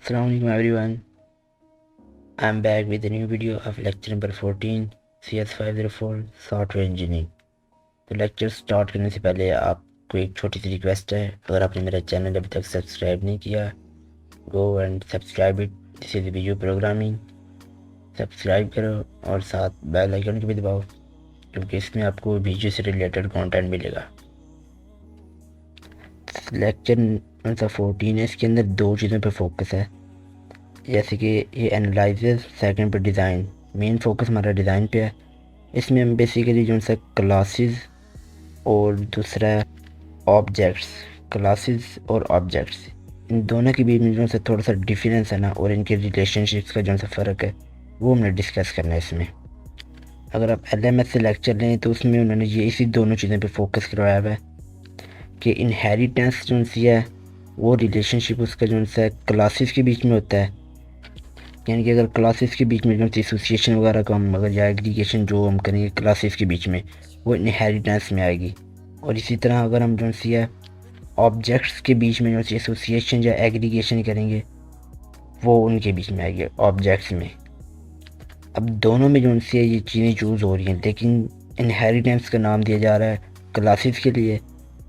Assalamualaikum everyone. I'm back with a new video of lecture number 14 CS504 software engineering. तो lecture start करने से पहले आपको एक छोटी सी रिक्वेस्ट है, अगर आपने मेरा चैनल अभी तक सब्सक्राइब नहीं किया, go and subscribe it. This is video programming. Subscribe करो और साथ बेल आइकन को भी दबाओ, क्योंकि इसमें आपको वीडियो से रिलेटेड कंटेंट मिलेगा। लेक्चर नंबर 14 है, इसके अंदर दो चीज़ों पर फोकस है, जैसे कि ये एनालिसिस, सेकंड पे डिज़ाइन। मेन फोकस हमारा डिज़ाइन पे है। इसमें हम बेसिकली जो सा क्लासेस और दूसरा ऑब्जेक्ट्स, क्लासेस और ऑब्जेक्ट्स, इन दोनों के बीच में जो सा थोड़ा सा डिफरेंस है ना, और इनके रिलेशनशिप्स का जो सा फ़र्क है वो हमने डिस्कस करना है इसमें। अगर आप LMS से लेक्चर लें तो उसमें उन्होंने ये इसी दोनों चीज़ों पे फोकस करवाया हुआ है कि इनहेरिटेंस जो सी है वो रिलेशनशिप उसका जो सा क्लासेस के बीच में होता है। यानी कि अगर क्लासेस के बीच में जो एसोसिएशन वगैरह का हम अगर या एग्रीगेशन जो हम करेंगे क्लासेस के बीच में, वो इनहेरिटेंस में आएगी। और इसी तरह अगर हम जो सी है ऑब्जेक्ट्स के बीच में जो सी एसोसिएशन या एग्रीगेशन करेंगे, वो उनके बीच में आएगी, ऑब्जेक्ट्स में। अब दोनों में जो सी है ये चीज़ें चूज़ हो रही हैं, लेकिन इनहेरिटेंस का नाम दिया जा रहा है क्लासेस के लिए,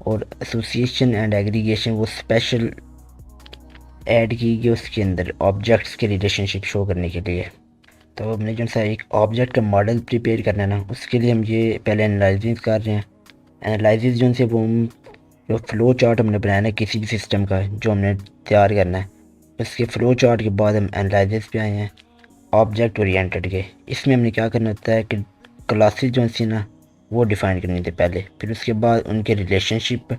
और एसोसिएशन एंड एग्रीगेशन वो स्पेशल ऐड की गई उसके अंदर ऑब्जेक्ट्स के रिलेशनशिप शो करने के लिए। तो हमने जो सा एक ऑब्जेक्ट का मॉडल प्रिपेयर करना है ना, उसके लिए हम ये पहले एनालिसिस कर रहे हैं। एनालिसिस जो से वो हम जो फ़्लो चार्ट हमने बनाना है किसी भी सिस्टम का जो हमने तैयार करना है, उसके फ़्लो चार्ट के बाद हम एनालिसिस पे आए हैं ऑब्जेक्ट ओरिएंटेड के। इसमें हमने क्या करना होता है कि क्लासेस जो सी ना वो डिफ़ाइन करनी थी पहले, फिर उसके बाद उनके रिलेशनशिप,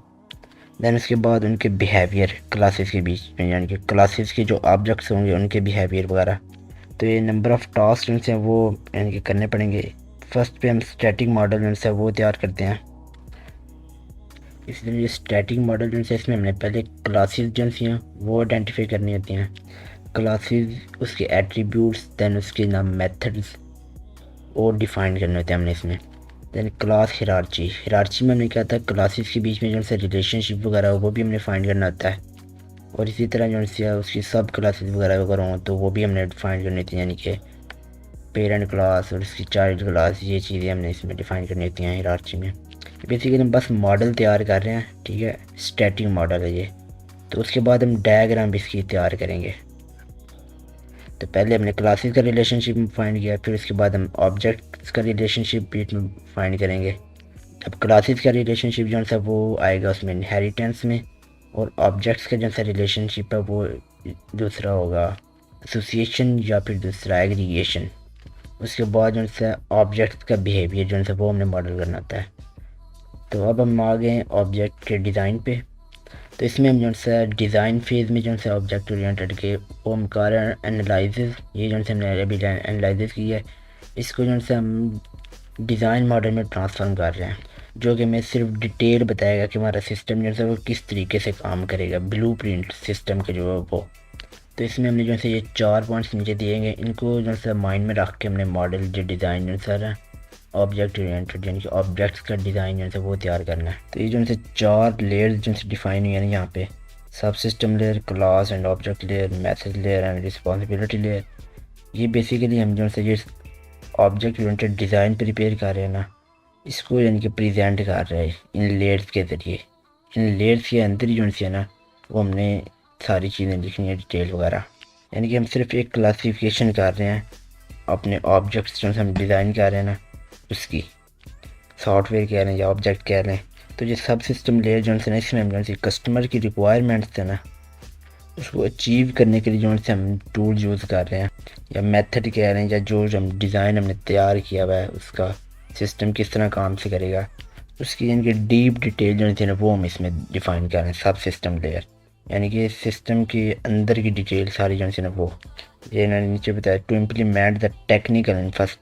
दैन उसके बाद उनके बिहेवियर क्लासेस के बीच में, यानी कि क्लासेस के जो ऑब्जेक्ट्स होंगे उनके बिहेवियर वगैरह। तो ये नंबर ऑफ़ टास्क जो हैं वो यानी कि करने पड़ेंगे। फर्स्ट पे हम स्टैटिक मॉडल जो है वो तैयार करते हैं। इसलिए ये स्टैटिक मॉडल जो है इसमें हमने पहले क्लासेस जो हैं वो आइडेंटिफाई करनी होती हैं। क्लासेस, उसके एट्रीब्यूट्स, दैन उसके नाम, मेथड्स और डिफ़ाइन करने होते हैं हमने इसमें। दैन क्लास हिरार्ची में हमने क्या था, क्लासेस के बीच में जो है रिलेशनशिप वगैरह वो भी हमने फाइंड करना होता है। और इसी तरह जो है उसकी सब क्लासेस वगैरह हों तो वो भी हमने डिफ़ाइन करनी थी, यानी कि पेरेंट क्लास और उसकी चाइल्ड क्लास, ये चीज़ें हमने इसमें डिफ़ाइन करनी होती हैं हिरार्ची में। बेसिकली हम बस मॉडल तैयार कर रहे हैं, ठीक है, स्टैटिक मॉडल है ये। तो उसके बाद हम डायग्राम भी इसकी तैयार करेंगे। तो पहले हमने क्लासेस का रिलेशनशिप फाइंड किया, फिर उसके बाद हम ऑब्जेक्ट्स का रिलेशनशिप बीच में फाइंड करेंगे। अब क्लासेस का रिलेशनशिप जो है वो आएगा उसमें इनहेरिटेंस में, और ऑब्जेक्ट्स का जो सा रिलेशनशिप है वो दूसरा होगा एसोसिएशन या फिर दूसरा एग्रीगेशन। उसके बाद जो है ऑब्जेक्ट्स का बिहेवियर जो है वो हमने मॉडल करना होता है। तो अब हम आ गए ऑब्जेक्ट के डिज़ाइन पे। तो इसमें हम जो है डिज़ाइन फेज़ में जो है ऑब्जेक्ट ओरिएंटेड के वो हम कर रहे हैं एनालिसिस। ये जो है हमने अभी एनालिसिस की है, इसको जो है हम डिज़ाइन मॉडल में ट्रांसफॉर्म कर रहे हैं, जो कि हमें सिर्फ डिटेल बताएगा कि हमारा सिस्टम जो है वो किस तरीके से काम करेगा, ब्लूप्रिंट सिस्टम के जो है वो। तो इसमें हमने जो है ये 4 पॉइंट्स नीचे दिए गए, इनको जो है माइंड में रख के हमने मॉडल जो डिज़ाइन जो है ऑब्जेक्ट ओरिएंटेड यानी कि ऑब्जेक्ट्स का डिज़ाइन जो है वो तैयार करना है। तो ये जो है 4 लेयर्स जो है डिफाइन हुई है यहाँ पे, सब system layer, class and object layer, message layer and responsibility layer. ये बेसिकली हम जो है ये ऑब्जेक्ट ओरिएंटेड डिज़ाइन प्रिपेयर कर रहे हैं ना, इसको यानी कि प्रेजेंट कर रहे हैं इन लेयर्स के ज़रिए। इन लेयर्स के अंदर ही जो है ना वो हमने सारी चीज़ें लिखनी है, डिटेल वगैरह। यानी कि हम सिर्फ एक क्लासिफिकेशन कर रहे हैं अपने ऑब्जेक्ट्स जो हम डिज़ाइन कर रहे हैं ना, उसकी सॉफ्टवेयर कह रहे हैं या ऑब्जेक्ट कह रहे हैं। तो ये सब सिस्टम लेयर जो है इसमें हम जो है कस्टमर की रिक्वायरमेंट्स है ना, उसको अचीव करने के लिए जो है हम टूल यूज़ कर रहे हैं या मेथड कह रहे हैं, या जो हम डिज़ाइन हमने तैयार किया हुआ है उसका सिस्टम किस तरह काम से करेगा, उसकी यानी कि डीप डिटेल जो है ना वो हम इसमें डिफ़ाइन कर रहे हैं सब सिस्टम लेयर। यानी कि सिस्टम के अंदर की डिटेल सारी जो है ना वो ये इन्होंने नीचे बताया, to implement the technical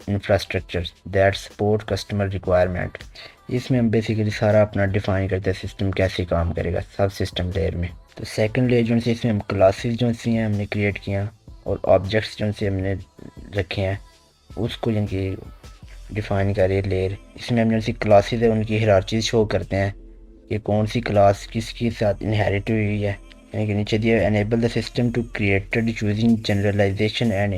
infrastructure that support customer requirement. इसमें हम बेसिकली सारा अपना डिफ़ाइन करते हैं सिस्टम कैसे काम करेगा सब सिस्टम लेयर में। तो सेकंड लेयर जो है इसमें हम क्लासेस जो सी हैं हमने क्रिएट किया, और ऑब्जेक्ट्स जो से हमने रखे हैं उसको यानी कि डिफ़ाइन करें लेयर। इसमें हम जैसे क्लासेस है उनकी हिरार्चीज शो करते हैं कि कौन सी क्लास किसके साथ इनहेरिट हुई है, यानी कि नीचे दिया enable the system to created using generalization and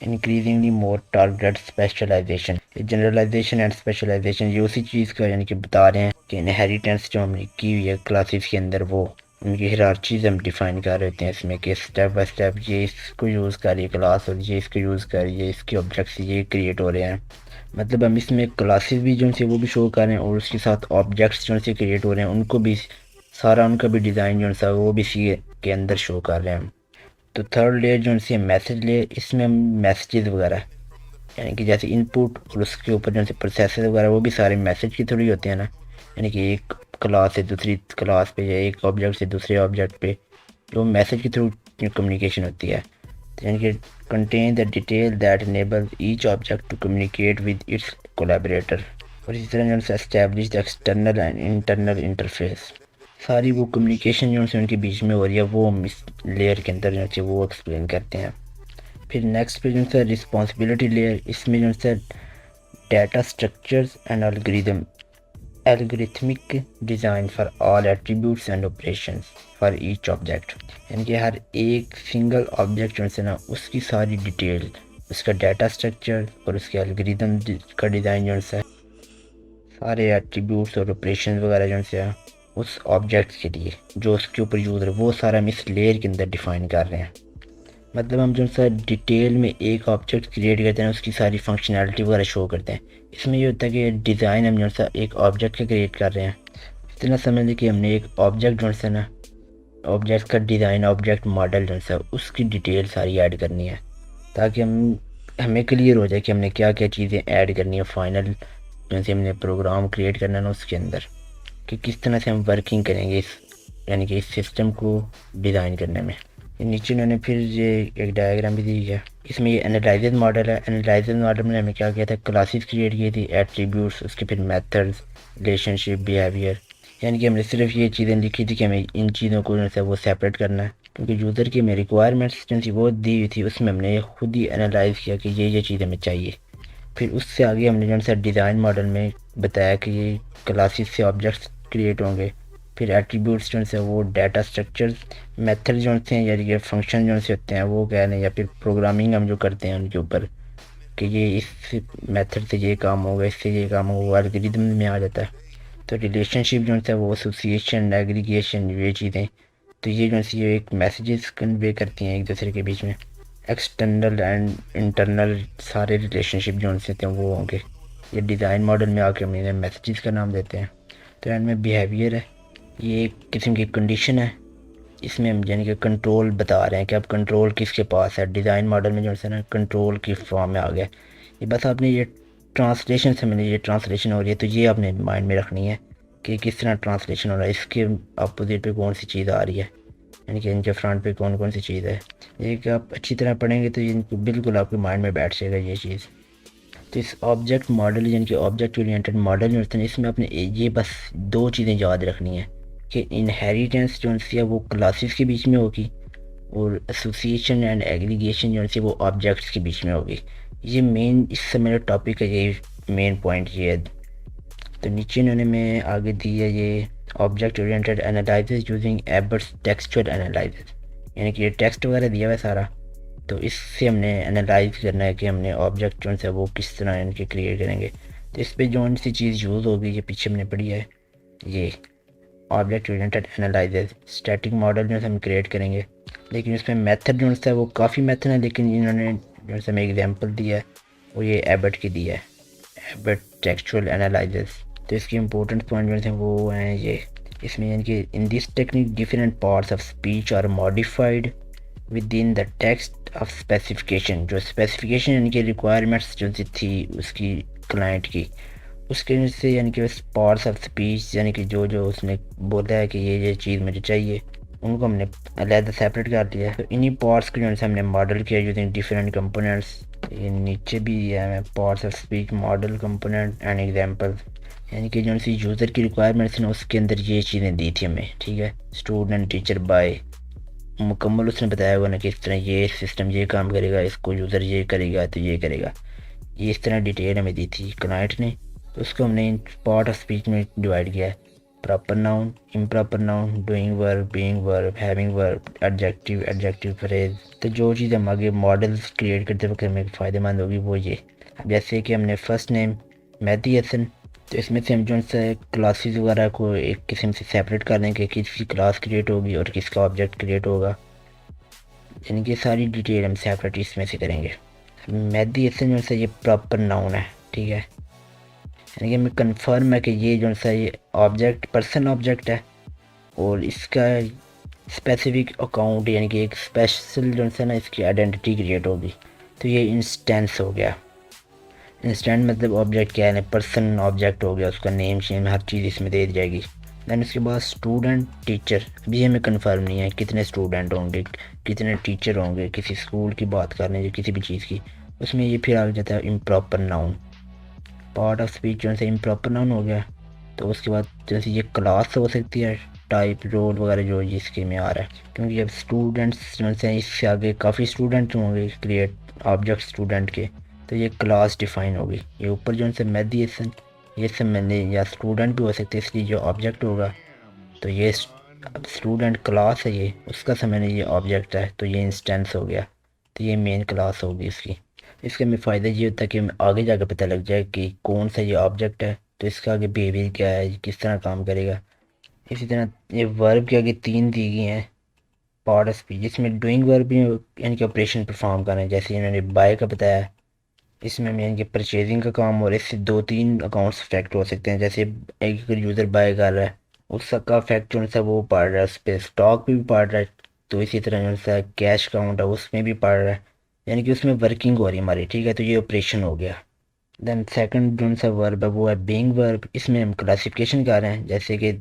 increasingly more target specialization. Generalization and specialization ये उसी चीज़ का यानी कि बता रहे हैं कि इनहेरिटेंस जो हमने की हुई है क्लासेस के अंदर वो उनकी हिरार्चीज़ हम डिफ़ाइन कर रहे होते हैं इसमें कि स्टेप बाय स्टेप ये इसको यूज़ कर रही है क्लास और ये इसको यूज़ कर रही है, इसके ऑब्जेक्ट्स ये क्रिएट हो रहे हैं। मतलब हम इसमें क्लासेस भी जो से वो भी शो कर रहे हैं और उसके साथ ऑब्जेक्ट्स जो से क्रिएट हो रहे हैं उनको भी सारा उनका भी डिज़ाइन जो सा वो भी सी के अंदर शो कर रहे हैं। तो थर्ड लेयर जो सी मैसेज लेयर, इसमें हम मैसेजेस वगैरह यानी कि जैसे इनपुट और उसके ऊपर जो से प्रोसेसर वगैरह वो भी सारे मैसेज की थ्रू ही होते हैं ना। यानी कि एक क्लास से दूसरी क्लास पे या एक ऑब्जेक्ट से दूसरे ऑब्जेक्ट पे जो मैसेज के थ्रू कम्युनिकेशन होती है। तो यानी कि contain the detail that enable each object to communicate with its collaborator. और इसी तरह जो है establish the external and internal interface. सारी वो कम्युनिकेशन जो है उनके बीच में हो रही है वो हम इस लेयर के अंदर जो है वो एक्सप्लेन करते हैं। फिर नेक्स्ट पे जो है रिस्पॉन्सिबिलिटी लेयर, इसमें जो है data structures and algorithmic design for all attributes and operations for each object. यानी कि हर एक सिंगल ऑब्जेक्ट जो है ना उसकी सारी डिटेल, उसका डाटा स्ट्रक्चर और उसके एल्गोरिथम का डिज़ाइन जो है सारे एट्रीब्यूट्स और ऑपरेशन वगैरह जो है उस ऑब्जेक्ट के लिए जो उसके ऊपर यूज़ है वो सारा हम इस लेयर के अंदर डिफ़ाइन कर रहे हैं। मतलब हम जो सा डिटेल में एक ऑब्जेक्ट क्रिएट करते हैं उसकी सारी फंक्शनैलिटी वगैरह शो करते हैं। इसमें ये होता है कि डिज़ाइन हम जो सा एक ऑब्जेक्ट का क्रिएट कर रहे हैं, इतना समझ लें कि हमने एक ऑब्जेक्ट जो सा ना ऑब्जेक्ट का डिज़ाइन ऑब्जेक्ट मॉडल जो सा उसकी डिटेल सारी ऐड करनी है ताकि हमें क्लियर हो जाए कि हमने क्या क्या चीज़ें ऐड करनी है फाइनल जैसे हमने प्रोग्राम क्रिएट करना है ना उसके अंदर कि किस तरह से हम वर्किंग करेंगे इस यानी कि इस सिस्टम को डिज़ाइन करने में। नीचे उन्होंने फिर ये एक डायग्राम भी दी है, इसमें ये एनालाइजेज मॉडल है। एनालाइजेज मॉडल में हमें क्या किया था, क्लासेस क्रिएट की थी, एट्रीब्यूट्स, उसके फिर मेथड्स, रिलेशनशिप, बिहेवियर। यानी कि हमने सिर्फ ये चीज़ें लिखी थी कि हमें इन चीज़ों को जो है वो सेपरेट करना है क्योंकि यूज़र की हमें रिक्वायरमेंट्स जो थी वो दी हुई थी, उसमें हमने खुद ही एनालाइज किया कि ये चीज़ हमें चाहिए। फिर उससे आगे हमने जो है डिज़ाइन मॉडल में बताया कि ये क्लासेस से ऑब्जेक्ट्स क्रिएट होंगे, फिर एट्रीब्यूट्स जो है वो डाटा स्ट्रक्चर्स, मेथड जो हैं यानी कि फंक्शन जो से होते हैं वो क्या है या फिर प्रोग्रामिंग हम जो करते हैं उनके ऊपर कि ये इस मेथड से ये काम होगा, इससे ये काम होगा, वो एल्गोरिथम में आ जाता है। तो रिलेशनशिप जो है वो एसोसिएशन, एग्रीगेशन, ये चीज़ें, तो ये जो है ये एक मैसेजेस कन्वे करती हैं एक दूसरे के बीच में। एक्सटर्नल एंड इंटरनल सारे रिलेशनशिप जो उनसे थे वो होंगे। ये डिज़ाइन मॉडल में आके हम इन्हें मैसेजेस का नाम देते हैं। तो एंड में बिहेवियर है, ये एक किस्म की कंडीशन है, इसमें हम यानी कि कंट्रोल बता रहे हैं कि अब कंट्रोल किसके पास है। डिज़ाइन मॉडल में जो है ना कंट्रोल की फॉर्म में आ गया। ये बस आपने ये ट्रांसलेशन से मैंने ये ट्रांसलेशन हो रही है तो ये आपने माइंड में रखनी है कि किस तरह ट्रांसलेशन हो रहा है, इसके अपोजिट पे कौन सी चीज़ आ रही है, यानी कि इनके फ्रंट पे कौन कौन सी चीज़ है। ये कि आप अच्छी तरह पढ़ेंगे तो ये बिल्कुल आपके माइंड में बैठ जाएगा ये चीज़। तो इस ऑब्जेक्ट मॉडल यानी कि ऑब्जेक्ट ओरिएंटेड मॉडल जो होता है इसमें आपने ये बस दो चीज़ें याद रखनी है कि इनहेरिटेंस जो है वो क्लासेस के बीच में होगी और एसोसिएशन एंड एग्रीगेशन जो है वो ऑब्जेक्ट्स के बीच में होगी। ये मेन इससे मेरा टॉपिक है, ये मेन पॉइंट ये है। तो नीचे इन्होंने मैं आगे दी है ये object oriented analysis using Abbott's textual analysis, यानी कि ये टेक्स्ट वगैरह दिया हुआ है सारा, तो इससे हमने एनालाइज करना है कि हमने ऑब्जेक्ट जो है वो किस तरह इनके क्रिएट करेंगे। तो इस पर जो सी चीज़ यूज़ होगी ये पीछे हमने पढ़ी है, ये object oriented analysis static model जो है हम क्रिएट करेंगे। लेकिन इसमें मेथड जो है वो काफ़ी मेथड है, लेकिन इन्होंने जो है हमें एग्जांपल दिया है वो ये एबर्ट की दिया है, एबर्ट टेक्सचुअल एनालिसिस। तो इसकी इंपॉर्टेंट पॉइंट जो है वो हैं ये, इसमें यानी कि in this technique different parts of speech are modified within the text of specification. जो स्पेसिफिकेशन यानी कि रिक्वायरमेंट्स जो थी उसकी क्लाइंट की, उसके से यानी कि पार्ट्स ऑफ स्पीच यानी कि जो जो उसने बोला है कि ये चीज़ मुझे चाहिए उनको हमने अलग सेपरेट कर दिया। तो इन्हीं पार्ट्स को जो है हमने मॉडल किया यूजिंग डिफरेंट कंपोनेंट्स। ये नीचे भी दिया है parts of speech model component and examples, यानी कि जो सी यूज़र की रिक्वायरमेंट्स हैं उसके अंदर ये चीज़ें दी थी हमें, ठीक है। स्टूडेंट टीचर बाय मुकम्मल उसने बताया हुआ ना कि इस तरह ये सिस्टम ये काम करेगा, इसको यूज़र ये करेगा तो ये करेगा, ये इस तरह डिटेल हमें दी थी क्लाइंट ने। तो उसको हमने इन पार्ट ऑफ स्पीच में डिवाइड किया है proper noun, improper noun, doing verb, being verb, having verb, adjective, adjective phrase. तो जो चीज़ हम आगे मॉडल्स क्रिएट करते वक्त हमें फ़ायदेमंद होगी वो ये, जैसे कि हमने फ़र्स्ट नेम मेहदी हसन, तो इसमें से हम जो है क्लासेस वगैरह को एक किस्म से सेपरेट कर दें कि किसकी क्लास क्रिएट होगी और किसका ऑब्जेक्ट क्रिएट होगा, यानी कि सारी डिटेल हम सेपरेट इसमें से करेंगे। मेहदी हसन जो है ये प्रॉपर नाउन है, ठीक है, यानी कि हमें कन्फर्म है कि ये जो सा ये ऑब्जेक्ट पर्सन ऑब्जेक्ट है और इसका स्पेसिफिक अकाउंट यानी कि एक स्पेशल जो है ना इसकी आइडेंटिटी क्रिएट होगी। तो ये इंस्टेंस हो गया। इंस्टेंट मतलब ऑब्जेक्ट क्या है, पर्सन ऑब्जेक्ट हो गया, उसका नेम शेम हर चीज़ इसमें दे दी जाएगी। दैन उसके बाद स्टूडेंट टीचर, अभी हमें कंफर्म नहीं है कितने स्टूडेंट होंगे कितने टीचर होंगे, किसी स्कूल की बात कर रहे हैं किसी भी चीज़ की, उसमें ये फिर आ जाता है improper noun. Part of speech जो है इम्प्रॉपर नाउन हो गया। तो उसके बाद जैसे ये क्लास हो सकती है, टाइप रोल वगैरह जो जिसके में आ रहा है, क्योंकि अब स्टूडेंट्स जो है इससे आगे काफ़ी स्टूडेंट होंगे क्रिएट ऑब्जेक्ट स्टूडेंट के, तो ये क्लास डिफाइन होगी। ये ऊपर जो है मेहदी हसन ये सब मैंने या स्टूडेंट भी हो सकते हैं, इसलिए जो ऑब्जेक्ट होगा तो ये स्टूडेंट क्लास है, ये उसका समझने ये ऑब्जेक्ट है, तो ये इंस्टेंस हो गया, तो ये मेन क्लास होगी इसकी। इसके में फ़ायदा ये होता है कि हमें आगे जाकर पता लग जाए कि कौन सा ये ऑब्जेक्ट है, तो इसका आगे बिहेवियर क्या है, किस तरह काम करेगा। इसी तरह ये वर्ब के आगे 3 दी गई हैं पार्ट ऑफ स्पीच, जिसमें डूइंग वर्ब भी यानी कि ऑपरेशन परफॉर्म करना है, जैसे इन्होंने बाय का बताया, इसमें यानी कि परचेजिंग का काम हो रहा है, इससे 2-3 अकाउंट्स अफेक्ट हो सकते हैं। जैसे एक अगर यूज़र बाय कर रहा है उसका अफेक्ट जो है वो पड़ रहा है, उस पर स्टॉक भी पड़ रहा है, तो इसी तरह जो है कैश काउंट है उसमें भी पड़ रहा है, यानी कि उसमें वर्किंग हो रही है हमारी, ठीक है, तो ये ऑपरेशन हो गया। देन सेकंड जो सा वर्ब है वो है बीइंग वर्ब, इसमें हम क्लासिफिकेशन कर रहे हैं, जैसे कि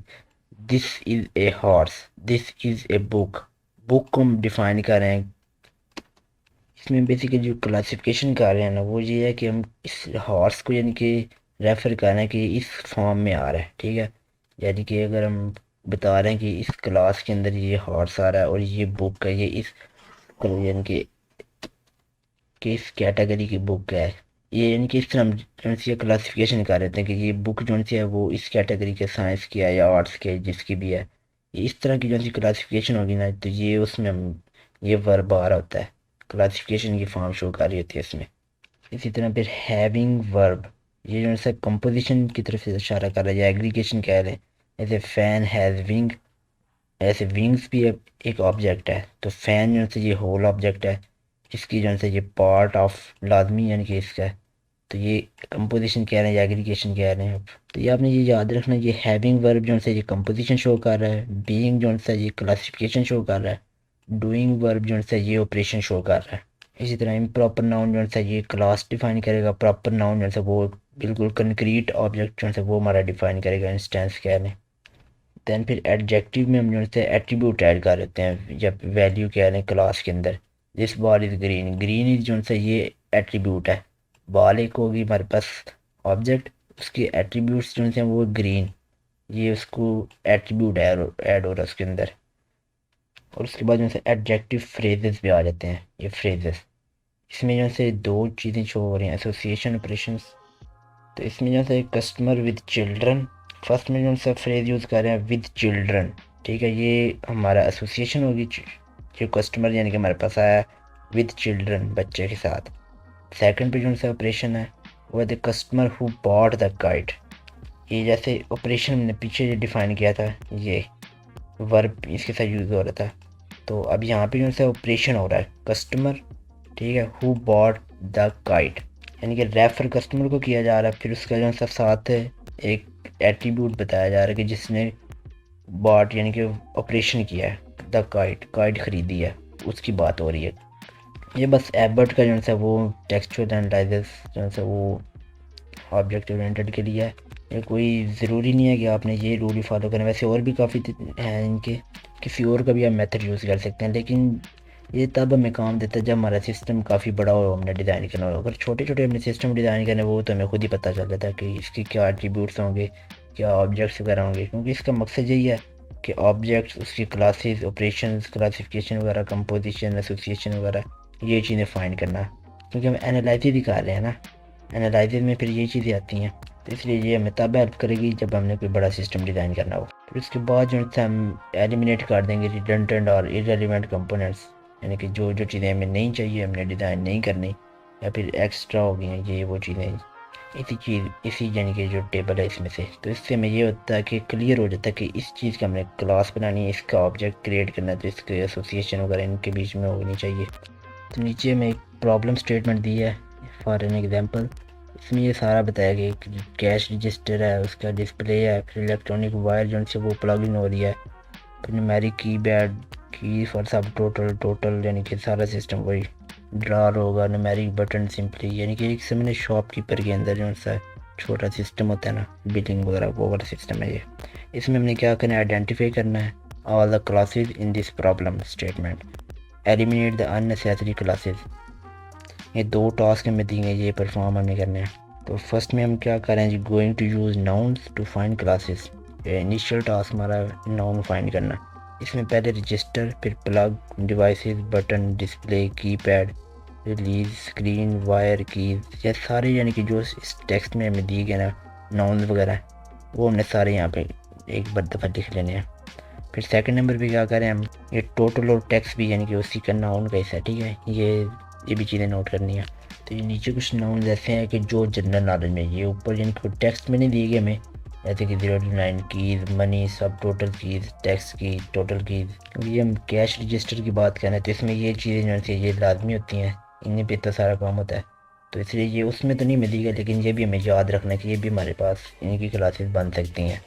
this is a horse, this is a book, book को हम डिफाइन कर रहे हैं। इसमें बेसिकली जो क्लासिफिकेशन कर रहे हैं ना वो ये है कि हम इस हॉर्स को यानी कि रेफ़र कर रहे हैं कि इस फॉर्म में आ रहा है, ठीक है, यानी कि अगर हम बता रहे हैं कि इस क्लास के अंदर ये हॉर्स आ रहा है और ये बुक है, ये इस यानी कि इस कैटेगरी की बुक है, ये यानी कि इस तरह हम जो सी क्लासिफिकेशन कर रहे हैं कि ये बुक जो सी है वो इस कैटेगरी के साइंस की है या आर्ट्स के जिसकी भी है, इस तरह की जो सी क्लासिफिकेशन होगी ना, तो ये उसमें हम ये वर्ब आ रहा होता है, क्लासिफिकेशन की फॉर्म शो कर रही होती है इसमें। इसी तरह फिर हैविंग वर्ब, ये जो है कंपोजिशन की तरफ से इशारा कर रहा है या एग्रीगेशन कह रहे हैं, जैसे फैन हैज़ विंग, ऐसे विंग्स भी एक ऑब्जेक्ट है, तो फैन जो है ये होल ऑब्जेक्ट है, इसकी जो है ये पार्ट ऑफ लाजमी यानी कि इसका है, तो ये कंपोजिशन कह रहे हैं या एग्रीगेशन कह रहे हैं। अब तो ये आपने ये याद रखना, ये हैविंग वर्ब जो है ये कंपोजिशन शो कर रहा है, बीइंग जो है ये क्लासिफिकेशन शो कर रहा है, डूइंग वर्ब जो है ये ऑपरेशन शो कर रहा है। इसी तरह इम्प्रॉपर नाउन जो है ये क्लास डिफाइन करेगा, प्रॉपर नाउन जो है वो बिल्कुल कंक्रीट ऑब्जेक्ट जो है वो हमारा डिफाइन करेगा, इंस्टेंस कह रहे हैं। दैन फिर एडजेक्टिव में हम जो है एट्रीब्यूट ऐड कर देते हैं या वैल्यू कह रहे हैं क्लास के अंदर। This ball is green, green is जो है ये एट्रीब्यूट है, बॉल एक होगी हमारे पास ऑब्जेक्ट, उसके एट्रीब्यूट्स जो हैं वो ग्रीन, ये उसको एट्रीब्यूट ऐड हो रहा है उसके अंदर। और उसके बाद जो है एडजेक्टिव फ्रेजेस भी आ जाते हैं, ये फ्रेजेस, इसमें जो है 2 चीज़ें शो हो रही हैं, एसोसिएशन ऑपरेशंस। तो इसमें जो है कस्टमर विद चिल्ड्रन, फर्स्ट में जो है फ्रेज यूज़ कर रहे हैं विद चिल्ड्रन, ठीक है, ये हमारा एसोसिएशन होगी, जो कस्टमर यानी कि हमारे पास आया विद चिल्ड्रन बच्चे के साथ। सेकंड पे जो सा ऑपरेशन है वो है the customer who bought the kite, ये जैसे ऑपरेशन हमने पीछे डिफाइन किया था, ये वर्ब इसके साथ यूज़ हो रहा था, तो अब यहाँ पे जो है ऑपरेशन हो रहा है कस्टमर, ठीक है, हु बॉट द काइट, यानी कि रेफर कस्टमर को किया जा रहा है, फिर उसका जो है साथ एक एट्रीब्यूट बताया जा रहा है कि जिसने बॉट यानी कि ऑपरेशन किया है द काइट, काइट ख़रीदी है, उसकी बात हो रही है। ये बस एबर्ट का जो है वो टेक्सचुअल एनालिसिस जो है वो ऑब्जेक्ट ओरिएंटेड के लिए है, ये कोई ज़रूरी नहीं है कि आपने ये रूल ही फॉलो करें, वैसे और भी काफ़ी हैं इनके, किसी और का भी आप मेथड यूज़ कर सकते हैं, लेकिन ये तब हमें काम देता है जब हमारा सिस्टम काफ़ी बड़ा हो, हमने डिज़ाइन करना हो। अगर छोटे छोटे हमने सिस्टम डिज़ाइन करने वो तो हमें खुद ही पता चल जाता है कि इसके क्या एट्रीब्यूट्स होंगे, क्या ऑब्जेक्ट्स वगैरह होंगे, क्योंकि इसका मकसद यही है कि ऑब्जेक्ट्स, उसकी क्लासेस, ऑपरेशंस, क्लासिफिकेशन वगैरह, कंपोजिशन, एसोसिएशन वगैरह ये चीज़ें फाइंड करना, क्योंकि हम एनालिसिस ही कर रहे हैं ना, एनालिसिस में फिर ये चीज़ें आती हैं। तो इसलिए ये हमें तब हेल्प करेगी जब हमने कोई बड़ा सिस्टम डिज़ाइन करना हो। फिर उसके बाद जो है हम एलिमिनेट कर देंगे रिडंडेंट और इररिलेवेंट कंपोनेंट्स, यानी कि जो जो चीज़ें हमें नहीं चाहिए, हमने डिज़ाइन नहीं करनी या फिर एक्स्ट्रा हो गई हैं ये वो चीज़ें, इसी यानी कि जो टेबल है इसमें से। तो इससे हमें ये होता है कि क्लियर हो जाता है कि इस चीज़ का हमने क्लास बनानी है, इसका ऑब्जेक्ट क्रिएट करना है, तो इसके एसोसिएशन वगैरह इनके बीच में होनी चाहिए। तो नीचे में एक प्रॉब्लम स्टेटमेंट दी है फॉर एन एग्जांपल। इसमें ये सारा बताया गया कि कैश रजिस्टर है, उसका डिस्प्ले है, फिर इलेक्ट्रॉनिक वायर जो से वो प्लग इन हो रही है, फिर न्यूमेरिक कीपैड की फॉर सब टोटल यानी कि सारा सिस्टम वही ड्रॉर होगा, न्यूमेरिक बटन सिंपली, यानी कि एक समझने शॉपकीपर के अंदर जो सा छोटा सिस्टम होता है ना बिलिंग वगैरह, वो वाला सिस्टम है ये। इसमें हमने क्या करना है, आइडेंटिफाई करना है all the classes in this problem statement, eliminate the unnecessary classes. ये दो टास्क हमें दिए हैं, ये परफॉर्म हमने करने हैं। तो फर्स्ट में हम क्या करें जी, going to use nouns to find classes. Initial task हमारा नाउन फाइंड करना। इसमें पहले रजिस्टर, फिर plug, devices, button, display, keypad, release, screen, wire, keys, ये सारे यानी कि जो इस टेक्स्ट में हमें दिए गए ना नाउन वगैरह, वो हमने सारे यहाँ पे एक बार दफ़ा लिख लेने हैं। फिर सेकंड नंबर पे क्या करें हम, ये टोटल और टेक्स्ट भी यानी कि उसी का नाउन का हिस्सा, ठीक है, ये भी चीज़ें नोट करनी है। तो ये नीचे कुछ नाउन ऐसे हैं कि जो जनरल नॉलेज में, ये ऊपर यानी कि टेक्स्ट में नहीं दिए गए हमें, जैसे कि 0 to 9 कीज़, मनी, सब टोटल कीज़, टैक्स की, टोटल कीज़। क्योंकि हम कैश रजिस्टर की बात करें तो इसमें ये चीज़ें जो है ये लाजमी होती हैं, इन्हीं पे इतना सारा काम होता है। तो इसलिए ये उसमें तो नहीं मिलेगा, लेकिन ये भी हमें याद रखना है कि ये भी हमारे पास इनकी क्लासेस बन सकती हैं।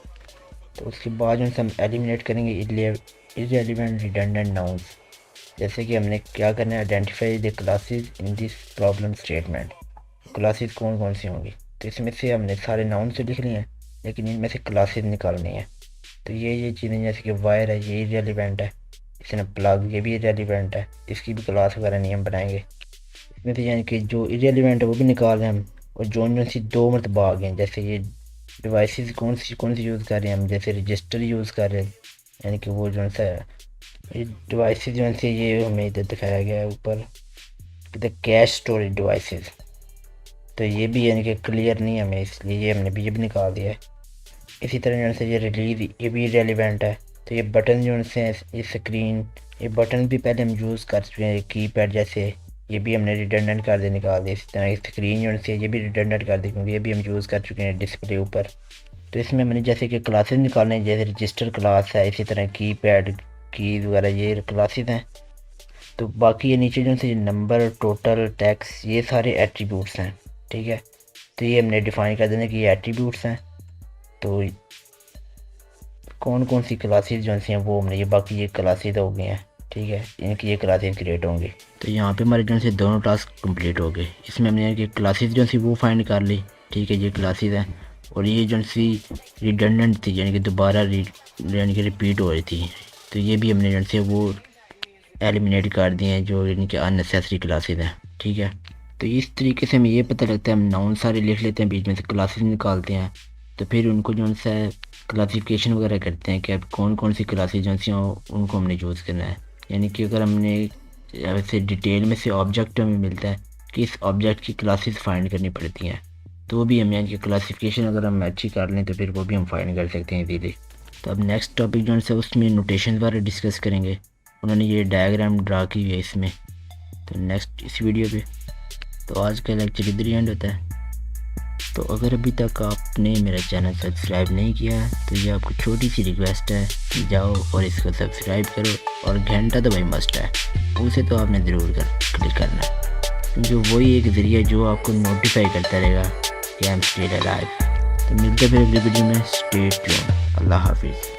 तो उसके बाद जो हम एलिमिनेट करेंगे इररिलेवेंट रिडंडेंट नाउन्स। जैसे कि हमने क्या करना है, identify the classes in this problem statement. Classes कौन कौन सी होंगी, तो इसमें से हमने सारे नाउन से लिख लिए हैं, लेकिन इनमें से क्लासेस निकालनी है। तो ये चीज़ें जैसे कि वायर है, ये इररिलेवेंट है, इसमें प्लग, ये भी इररिलेवेंट है, इसकी भी क्लास वगैरह नहीं हम बनाएंगे। इसमें से यानी कि जो इररिलेवेंट है वो भी निकाल रहे हैं हम, और जो सी दो मरतबा आ गए हैं, जैसे ये डिवाइसेस कौन सी यूज़ कर रहे हैं हम, जैसे रजिस्टर यूज़ कर रहे हैं, यानी कि वो जो सा ये डिवाइसेस जो से ये हमें इधर दिखाया गया है ऊपर, द कैश स्टोरेज डिवाइसेस। तो ये भी यानी कि क्लियर नहीं है हमें, इसलिए ये हमने भी ये भी निकाल दिया है। इसी तरह जो से ये रिलीज, ये भी रेलिवेंट है। तो ये बटन जो से ये स्क्रीन, ये बटन भी पहले हम यूज़ कर चुके हैं, कीपैड जैसे, ये भी हमने रिडंडेंट कर दे निकाल दिया। इसी तरह स्क्रीन जो से ये भी रिडंडेंट कर दी, क्योंकि ये भी हम यूज़ कर चुके हैं डिस्प्ले ऊपर। तो इसमें मैंने जैसे कि क्लासेस निकालने हैं, जैसे रजिस्टर क्लास है, इसी तरह कीपैड, कीज वगैरह ये क्लासेस हैं। तो बाकी ये नीचे जो से नंबर, टोटल, टैक्स, ये सारे एट्रीब्यूट्स हैं, ठीक है। तो ये हमने डिफाइन कर देना कि ये एट्रीब्यूट्स हैं। तो कौन कौन सी क्लासेस जो हैं वो हमने, ये बाकी ये क्लासेस हो गए हैं, ठीक है, इनकी ये क्लासेस क्रिएट होंगी। तो यहाँ पे हमारे जो से दोनों टास्क कंप्लीट हो गए। इसमें हमने कि क्लासेस जो सी वो फाइंड कर ली, ठीक है, ये क्लासेस हैं। और ये जो सी रिडंडेंट थी, यानी कि दोबारा यानी कि रिपीट हो रही थी, तो ये भी हमने जो से वो एलिमिनेट कर दिए हैं, जो इनके अननेसेसरी क्लासेस हैं, ठीक है। तो इस तरीके से हमें ये पता लगता है, हम नाउन सारे लिख लेते हैं, बीच में से क्लासेस निकालते हैं, तो फिर उनको जो सा क्लासिफिकेशन वगैरह करते हैं कि अब कौन कौन सी क्लासेस जो सी उनको हमने यूज़ करना है। यानी कि अगर हमने वैसे डिटेल में से ऑब्जेक्ट हमें मिलता है कि इस ऑब्जेक्ट की क्लासेस फाइंड करनी पड़ती हैं, तो भी हम यानी कि क्लासिफिकेशन अगर हम अच्छी कर लें तो फिर वो भी हम फाइंड कर सकते हैं इजीली। तो अब नेक्स्ट टॉपिक जो है उसमें नोटेशन बारे डिस्कस करेंगे। उन्होंने ये डायग्राम ड्रा की हुई है इसमें, तो नेक्स्ट इस वीडियो पे। तो आज का लेक्चर इधर ही एंड होता है। तो अगर अभी तक आपने मेरा चैनल सब्सक्राइब नहीं किया है तो ये आपको छोटी सी रिक्वेस्ट है कि जाओ और इसको सब्सक्राइब करो, और घंटा तो भाई मस्ट है, उसे तो आपने ज़रूर क्लिक करना है, जो वही एक ज़रिया जो आपको नोटिफाई करता रहेगा कि आई एम स्टिल अलाइव। तो मिलते फिर अगली वीडियो में, स्टे ट्यून्ड, अल्लाह हाफिज़।